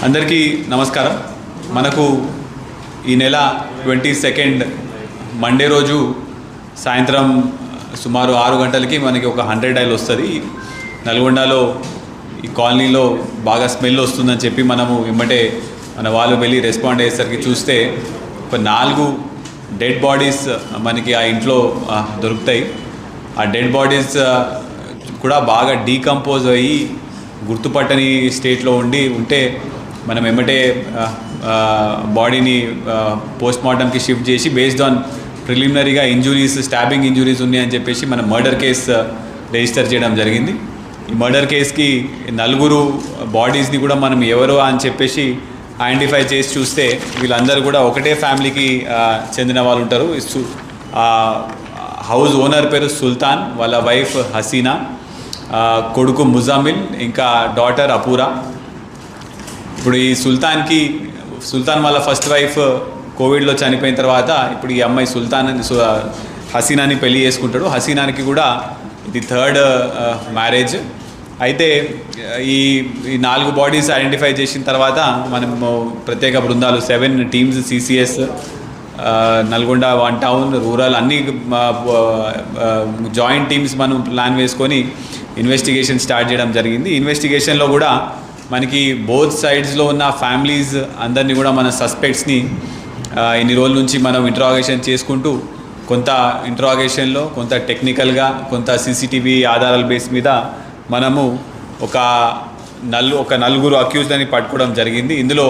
అందరికీ నమస్కారం. మనకు ఈ నెల 22 మండే రోజు సాయంత్రం సుమారు 6 గంటలకి మనకి ఒక 100 డైల్ వస్తుంది. నల్గొండలో ఈ కాలనీలో బాగా స్మెల్ వస్తుందని చెప్పి మనము వెంబటే మన వాళ్ళు వెళ్ళి రెస్పాండ్ అయ్యేసరికి చూస్తే ఒక 4 డెడ్ బాడీస్ మనకి ఆ ఇంట్లో దొరుకుతాయి. ఆ డెడ్ బాడీస్ కూడా బాగా డీకంపోజ్ అయ్యి గుర్తుపట్టని స్టేట్లో ఉంటే మనం వెంబటే బాడీని పోస్ట్మార్టంకి షిఫ్ట్ చేసి బేస్డ్ ఆన్ ప్రిలిమినరీగా ఇంజురీస్, స్టాబింగ్ ఇంజురీస్ ఉన్నాయని చెప్పేసి మనం మర్డర్ కేసు రిజిస్టర్ చేయడం జరిగింది. ఈ మర్డర్ కేసుకి 4 బాడీస్ని కూడా మనం ఎవరో అని చెప్పేసి ఐడెంటిఫై చేసి చూస్తే వీళ్ళందరూ కూడా ఒకటే ఫ్యామిలీకి చెందిన వాళ్ళు ఉంటారు. హౌస్ ఓనర్ పేరు సుల్తాన్, వాళ్ళ వైఫ్ హసీనా, కొడుకు ముజామిల్, ఇంకా డాటర్ అపూరా. ఇప్పుడు ఈ సుల్తాన్ వాళ్ళ ఫస్ట్ వైఫ్ కోవిడ్లో చనిపోయిన తర్వాత ఇప్పుడు ఈ అమ్మాయి హసీనాని పెళ్లి చేసుకుంటాడు. హసీనానికి కూడా ఇది 3rd మ్యారేజ్. అయితే ఈ 4 బాడీస్ ఐడెంటిఫై చేసిన తర్వాత మనము ప్రత్యేక బృందాలు 7 teams, CCS, Nalgonda 1 town, rural అన్ని జాయింట్ టీమ్స్ మనం ప్లాన్ వేసుకొని ఇన్వెస్టిగేషన్ స్టార్ట్ చేయడం జరిగింది. ఇన్వెస్టిగేషన్లో కూడా మనకి బోత్ సైడ్స్లో ఉన్న ఫ్యామిలీస్ అందరినీ కూడా మన సస్పెక్ట్స్ని ఇన్ని రోజుల నుంచి మనం ఇంట్రాగేషన్ చేసుకుంటూ కొంత ఇంట్రాగేషన్లో కొంత టెక్నికల్గా కొంత సీసీటీవీ ఆధారాల బేస్ మీద మనము ఒక 4 అక్యూజ్డ్ని పట్టుకోవడం జరిగింది. ఇందులో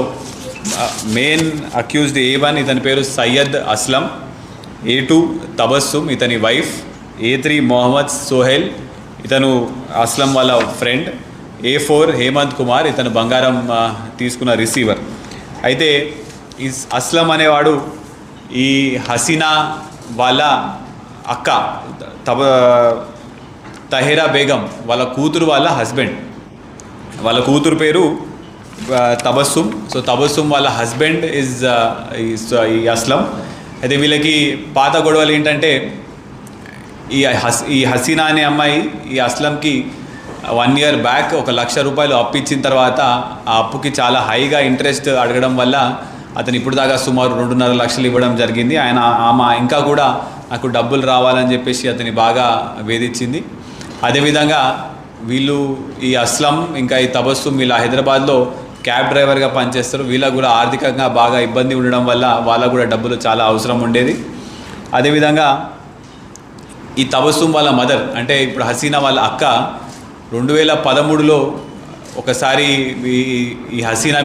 మెయిన్ అక్యూజ్డ్ A1 ఇతని పేరు సయ్యద్ అస్లం, A2 తబస్సుమ్ ఇతని వైఫ్, A3 మొహమ్మద్ సోహెల్ ఇతను అస్లం వాళ్ళ ఫ్రెండ్, A4 హేమంత్ కుమార్ ఇతను బంగారం తీసుకున్న రిసీవర్. అయితే ఈ అస్లం అనేవాడు ఈ హసీనా వాళ్ళ అక్క తహేరా బేగం వాళ్ళ కూతురు వాళ్ళ హస్బెండ్. వాళ్ళ కూతురు పేరు తబస్సుమ్. సో తబస్సుమ్ వాళ్ళ హస్బెండ్ ఈ అస్లం. అయితే వీళ్ళకి పాత గొడవలు ఏంటంటే ఈ హసీనా అనే అమ్మాయి ఈ అస్లంకి 1 year బ్యాక్ 1 లక్ష రూపాయలు అప్పు ఇచ్చిన తర్వాత ఆ అప్పుకి చాలా హైగా ఇంట్రెస్ట్ అడగడం వల్ల అతను ఇప్పుడు దాకా సుమారు 2.5 లక్షలు ఇవ్వడం జరిగింది. ఆమె ఇంకా కూడా నాకు డబ్బులు రావాలని చెప్పేసి అతని బాగా వేధించింది. అదేవిధంగా వీళ్ళు ఈ అస్లం ఇంకా ఈ తబస్సుమ్ వీళ్ళ హైదరాబాద్లో క్యాబ్ డ్రైవర్గా పనిచేస్తారు. వీళ్ళకు కూడా ఆర్థికంగా బాగా ఇబ్బంది ఉండడం వల్ల వాళ్ళకు కూడా డబ్బులు చాలా అవసరం ఉండేది. అదేవిధంగా ఈ తబస్సుమ్ వాళ్ళ మదర్ అంటే ఇప్పుడు హసీనా వాళ్ళ అక్క 2013లో ఒకసారి ఈ హసీనా